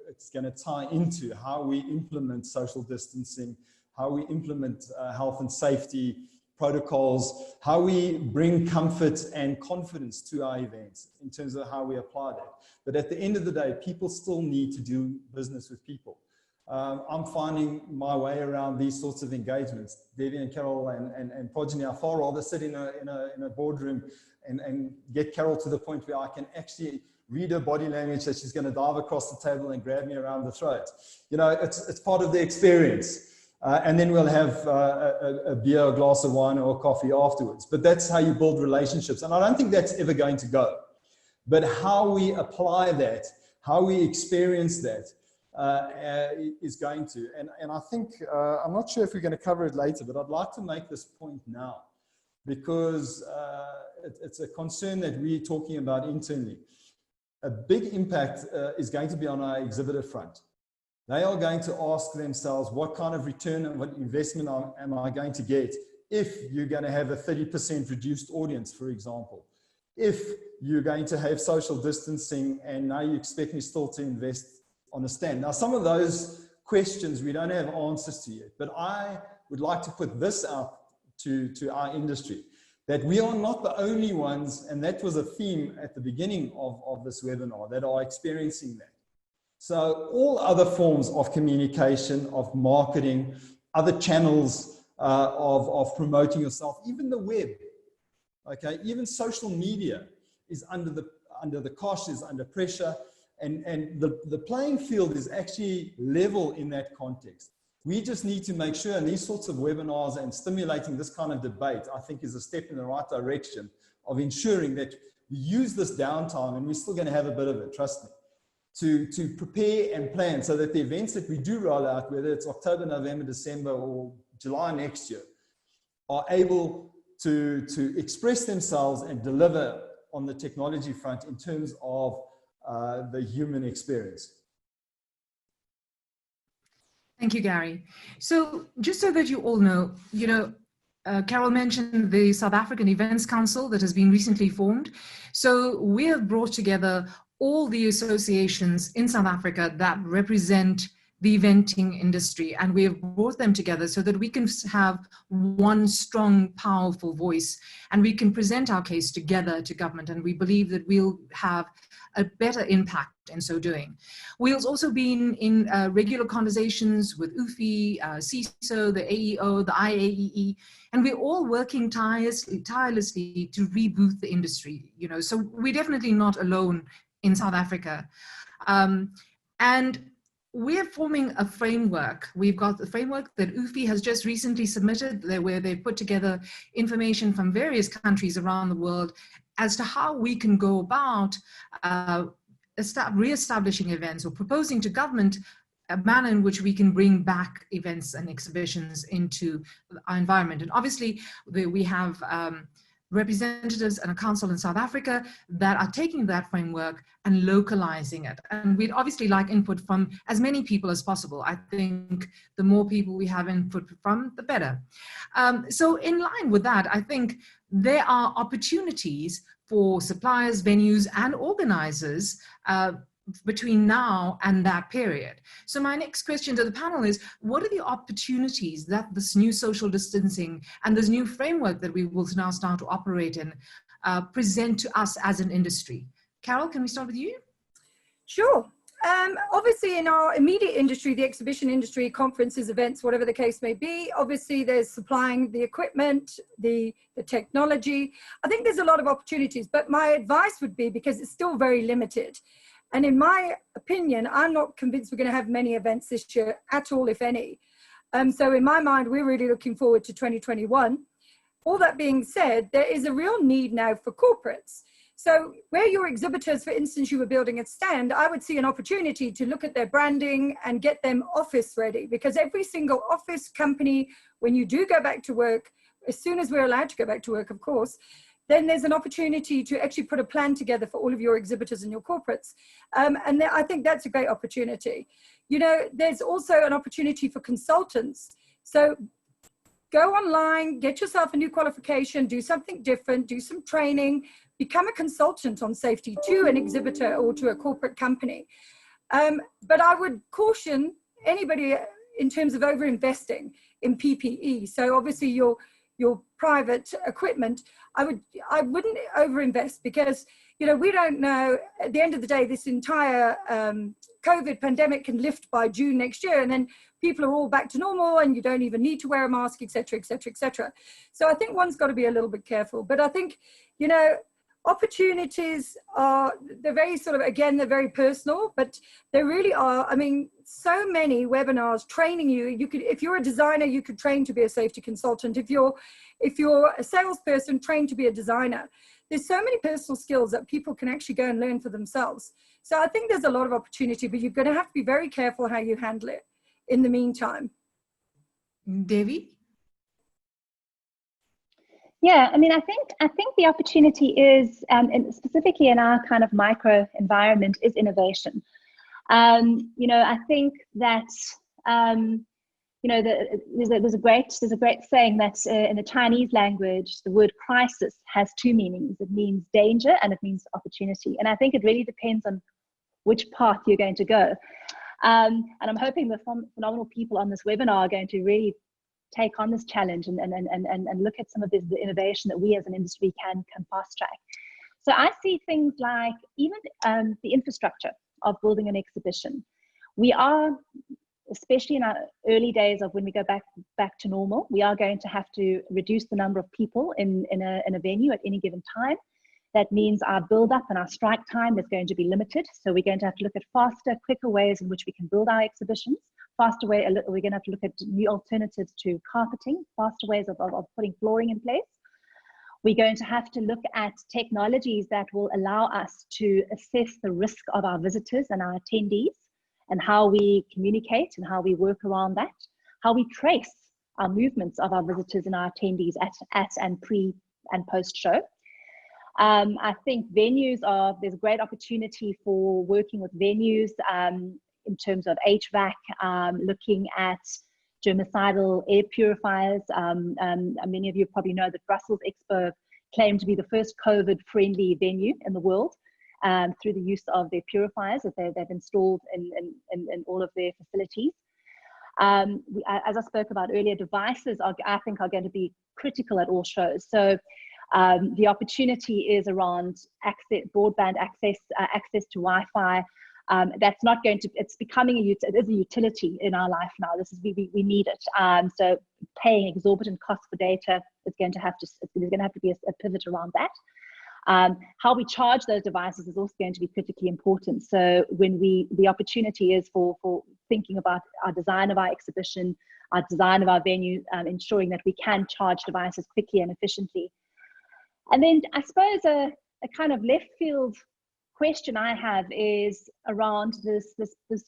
it's going to tie into how we implement social distancing, how we implement health and safety protocols, how we bring comfort and confidence to our events in terms of how we apply that. But at the end of the day, people still need to do business with people. I'm finding my way around these sorts of engagements. Devi and Carol and Projeni, I far rather sit in a boardroom and get Carol to the point where I can actually read her body language that she's going to dive across the table and grab me around the throat. You know, it's part of the experience. And then we'll have a beer, a glass of wine or coffee afterwards. But that's how you build relationships. And I don't think that's ever going to go. But how we apply that, how we experience that is going to. And I think, I'm not sure if we're going to cover it later, but I'd like to make this point now, because it's a concern that we're talking about internally. A big impact is going to be on our exhibitor front. They are going to ask themselves, what kind of return and what investment am I going to get if you're going to have a 30% reduced audience, for example? If you're going to have social distancing and now you expect me still to invest on a stand. Now, some of those questions we don't have answers to yet, but I would like to put this out to our industry, that we are not the only ones, and that was a theme at the beginning of this webinar, that are experiencing that. So all other forms of communication, of marketing, other channels of promoting yourself, even the web, okay, even social media is under the cosh, is under pressure, and the playing field is actually level in that context. We just need to make sure, and these sorts of webinars and stimulating this kind of debate, I think, is a step in the right direction of ensuring that we use this downtime, and we're still going to have a bit of it, trust me, to prepare and plan so that the events that we do roll out, whether it's October, November, December, or July next year, are able to express themselves and deliver on the technology front in terms of the human experience. Thank you, Gary. So just so that you all know, Carol mentioned the South African Events Council that has been recently formed. So we have brought together all the associations in South Africa that represent the eventing industry, and we have brought them together so that we can have one strong, powerful voice, and we can present our case together to government, and we believe that we'll have a better impact in so doing. We've also been in regular conversations with UFI, CISO, the AEO, the IAEE, and we're all working tirelessly to reboot the industry, so we're definitely not alone in South Africa. And we're forming a framework. We've got the framework that UFI has just recently submitted, where they put together information from various countries around the world as to how we can go about re-establishing events, or proposing to government a manner in which we can bring back events and exhibitions into our environment. And obviously, we have representatives and a council in South Africa that are taking that framework and localizing it. And we'd obviously like input from as many people as possible. I think the more people we have input from, the better. So in line with that, I think there are opportunities for suppliers, venues, and organizers between now and that period. So my next question to the panel is, what are the opportunities that this new social distancing and this new framework that we will now start to operate in present to us as an industry? Carol, can we start with you? Sure. Obviously, in our immediate industry, the exhibition industry, conferences, events, whatever the case may be, obviously there's supplying the equipment, the technology. I think there's a lot of opportunities, but my advice would be, because it's still very limited, and in my opinion, I'm not convinced we're going to have many events this year at all, if any. So in my mind, we're really looking forward to 2021. All that being said, there is a real need now for corporates. So where your exhibitors, for instance, you were building a stand, I would see an opportunity to look at their branding and get them office ready, because every single office company, when you do go back to work, as soon as we're allowed to go back to work, of course, then there's an opportunity to actually put a plan together for all of your exhibitors and your corporates. And I think that's a great opportunity. You know, there's also an opportunity for consultants. So go online, get yourself a new qualification, do something different, do some training, become a consultant on safety to an exhibitor or to a corporate company. But I would caution anybody in terms of over-investing in PPE. So obviously your private equipment, I wouldn't over-invest, because, you know, we don't know, at the end of the day, this entire COVID pandemic can lift by June next year, and then people are all back to normal and you don't even need to wear a mask, et cetera, et cetera, et cetera. So I think one's got to be a little bit careful. But I think, you know, opportunities are, they're very sort of, again, they're very personal, but they really are. I mean, so many webinars training you. You could, if you're a designer, you could train to be a safety consultant. If you're a salesperson, train to be a designer. There's so many personal skills that people can actually go and learn for themselves. So I think there's a lot of opportunity, but you're going to have to be very careful how you handle it in the meantime. Devi? Yeah, I mean, I think the opportunity is, and specifically in our kind of micro environment, is innovation. You know, I think that you know, there's a great saying that in the Chinese language, the word crisis has two meanings. It means danger and it means opportunity. And I think it really depends on which path you're going to go. And I'm hoping the phenomenal people on this webinar are going to really take on this challenge and look at some of the innovation that we as an industry can fast track. So I see things like even the infrastructure of building an exhibition. We are, especially in our early days of when we go back to normal, we are going to have to reduce the number of people in a venue at any given time. That means our build up and our strike time is going to be limited. So we're going to have to look at faster, quicker ways in which we can build our exhibitions. Faster way, we're going to have to look at new alternatives to carpeting, faster ways of putting flooring in place. We're going to have to look at technologies that will allow us to assess the risk of our visitors and our attendees, and how we communicate and how we work around that, how we trace our movements of our visitors and our attendees at and pre and post show. I think there's a great opportunity for working with venues in terms of HVAC, looking at germicidal air purifiers. Many of you probably know that Brussels Expo claimed to be the first COVID-friendly venue in the world through the use of their purifiers that they've installed in all of their facilities. As I spoke about earlier, devices I think are going to be critical at all shows. So the opportunity is around broadband access to Wi-Fi. That's not going to, it's becoming it is a utility in our life now. We need it. So paying exorbitant costs for data is going to have to, there's going to have to be a pivot around that. How we charge those devices is also going to be critically important. So when the opportunity is for thinking about our design of our exhibition, our design of our venue, ensuring that we can charge devices quickly and efficiently. And then I suppose a kind of left field question I have is around this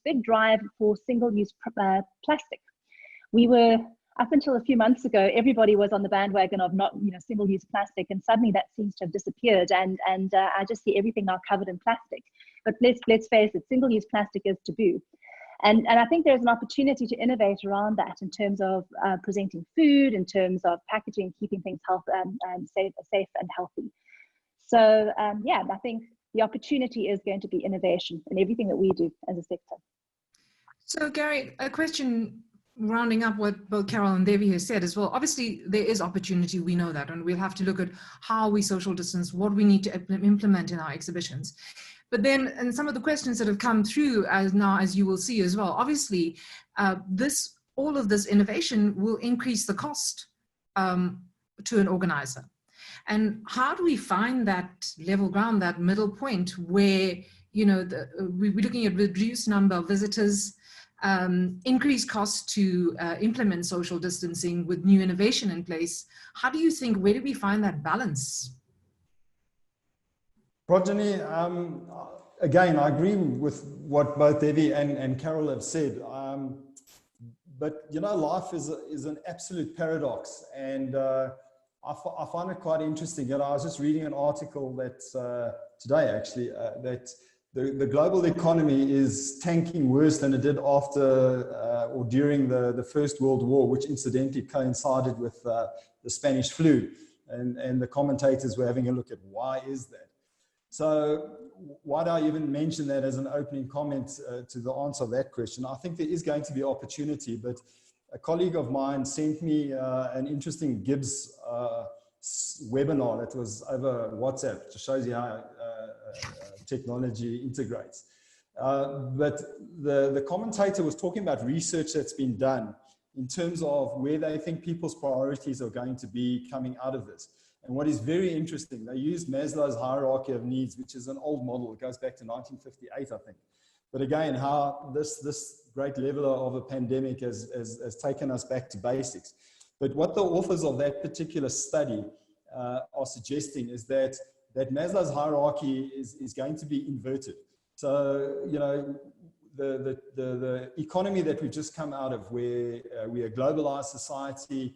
big drive for single-use plastic. We were, up until a few months ago, everybody was on the bandwagon of not, single-use plastic, and suddenly that seems to have disappeared. And I just see everything now covered in plastic. But let's face it, single-use plastic is taboo. And I think there's an opportunity to innovate around that in terms of presenting food, in terms of packaging, keeping things safe and healthy. So yeah, I think the opportunity is going to be innovation in everything that we do as a sector. So Gary, a question rounding up what both Carol and Devi has said as well. Obviously, there is opportunity, we know that, and we'll have to look at how we social distance, what we need to implement in our exhibitions. But then, and some of the questions that have come through as you will see as well, obviously, all of this innovation will increase the cost to an organizer. And how do we find that level ground, that middle point where, you know, we're looking at reduced number of visitors, increased costs to implement social distancing with new innovation in place? How do you think, where do we find that balance? Projeni, again, I agree with what both Devi and Carol have said. But, you know, life is an absolute paradox. And I find it quite interesting. You know, I was just reading an article that today, actually, that the global economy is tanking worse than it did after or during the First World War, which incidentally coincided with the Spanish flu. And the commentators were having a look at why is that. So why do I even mention that as an opening comment to the answer of that question? I think there is going to be opportunity, but a colleague of mine sent me an interesting Gibbs webinar that was over WhatsApp. It shows you how technology integrates. But the commentator was talking about research that's been done in terms of where they think people's priorities are going to be coming out of this. And what is very interesting, they used Maslow's hierarchy of needs, which is an old model. It goes back to 1958, I think. But again, how this great level of a pandemic has taken us back to basics. But what the authors of that particular study are suggesting is that Maslow's hierarchy is going to be inverted. So, you know, the economy that we've just come out of, where we are a globalized society,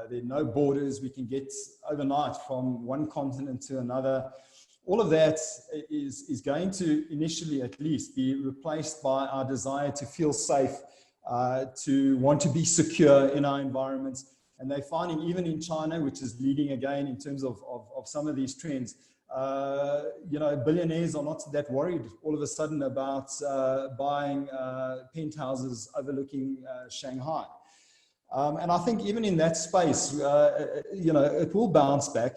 there are no borders, we can get overnight from one continent to another. All of that is going to initially at least be replaced by our desire to feel safe, to want to be secure in our environments. And they're finding even in China, which is leading again in terms of some of these trends, you know, billionaires are not that worried all of a sudden about buying penthouses overlooking Shanghai. And I think even in that space, you know, it will bounce back,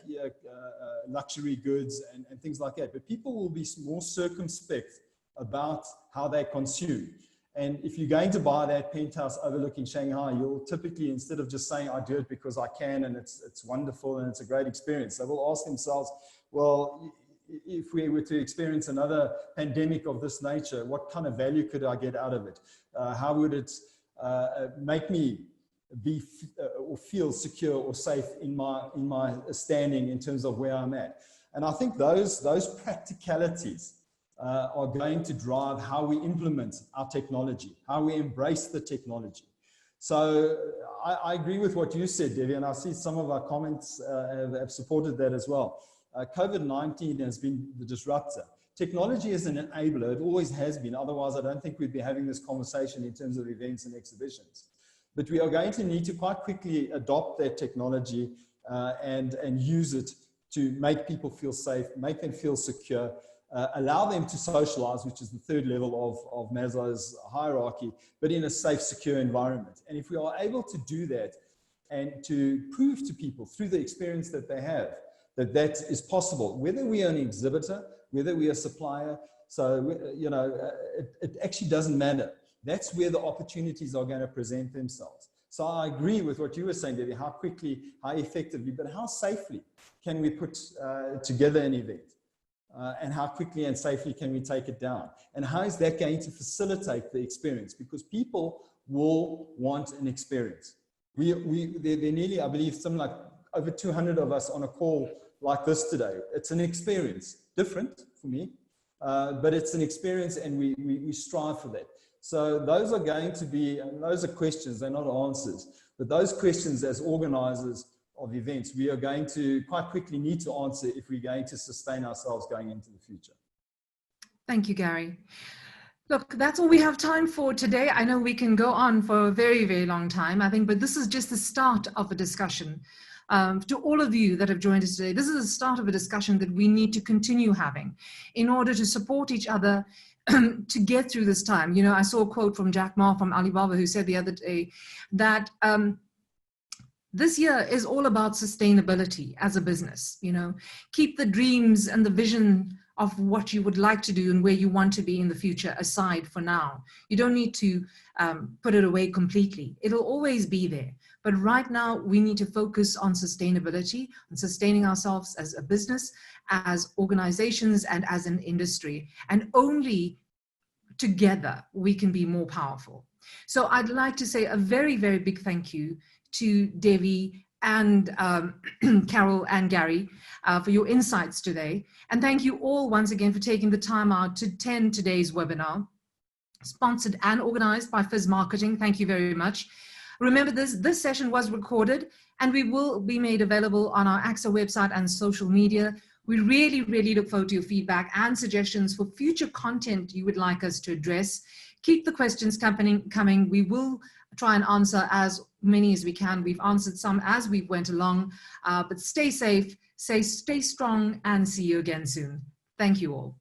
luxury goods and things like that. But people will be more circumspect about how they consume. And if you're going to buy that penthouse overlooking Shanghai, you'll typically, instead of just saying, I do it because I can and it's wonderful and it's a great experience, they will ask themselves, well, if we were to experience another pandemic of this nature, what kind of value could I get out of it? How would it make me be or feel secure or safe in my standing in terms of where I'm at? And I think those practicalities are going to drive how we implement our technology, how we embrace the technology. So I agree with what you said, Devi, and I see some of our comments have supported that as well. COVID-19 has been the disruptor. Technology is an enabler, it always has been, otherwise I don't think we'd be having this conversation in terms of events and exhibitions. But we are going to need to quite quickly adopt that technology and use it to make people feel safe, make them feel secure, allow them to socialize, which is the third level of Maslow's hierarchy, but in a safe, secure environment. And if we are able to do that and to prove to people through the experience that they have that is possible, whether we are an exhibitor, whether we are a supplier, so, you know, it actually doesn't matter. That's where the opportunities are going to present themselves. So I agree with what you were saying, Devi, how quickly, how effectively, but how safely can we put together an event? And how quickly and safely can we take it down? And how is that going to facilitate the experience? Because people will want an experience. They're nearly, I believe, something like over 200 of us on a call like this today. It's an experience, different for me, but it's an experience and we strive for that. So those are going to be, and those are questions, they're not answers, but those questions as organizers of events, we are going to quite quickly need to answer if we're going to sustain ourselves going into the future. Thank you, Gary. Look, that's all we have time for today. I know we can go on for a very, very long time, I think, but this is just the start of a discussion. To all of you that have joined us today, this is the start of a discussion that we need to continue having in order to support each other to get through this time. You know, I saw a quote from Jack Ma from Alibaba who said the other day that this year is all about sustainability as a business. You know, keep the dreams and the vision of what you would like to do and where you want to be in the future aside for now. You don't need to put it away completely. It'll always be there. But right now, we need to focus on sustainability, on sustaining ourselves as a business, as organizations, and as an industry. And only together we can be more powerful. So I'd like to say a very, very big thank you to Devi and Carol and Gary for your insights today. And thank you all once again for taking the time out to attend today's webinar, sponsored and organized by Fizz Marketing. Thank you very much. Remember, this session was recorded and we will be made available on our AXO website and social media. We really, really look forward to your feedback and suggestions for future content you would like us to address. Keep the questions coming. We will try and answer as many as we can. We've answered some as we went along, but stay safe, stay strong, and see you again soon. Thank you all.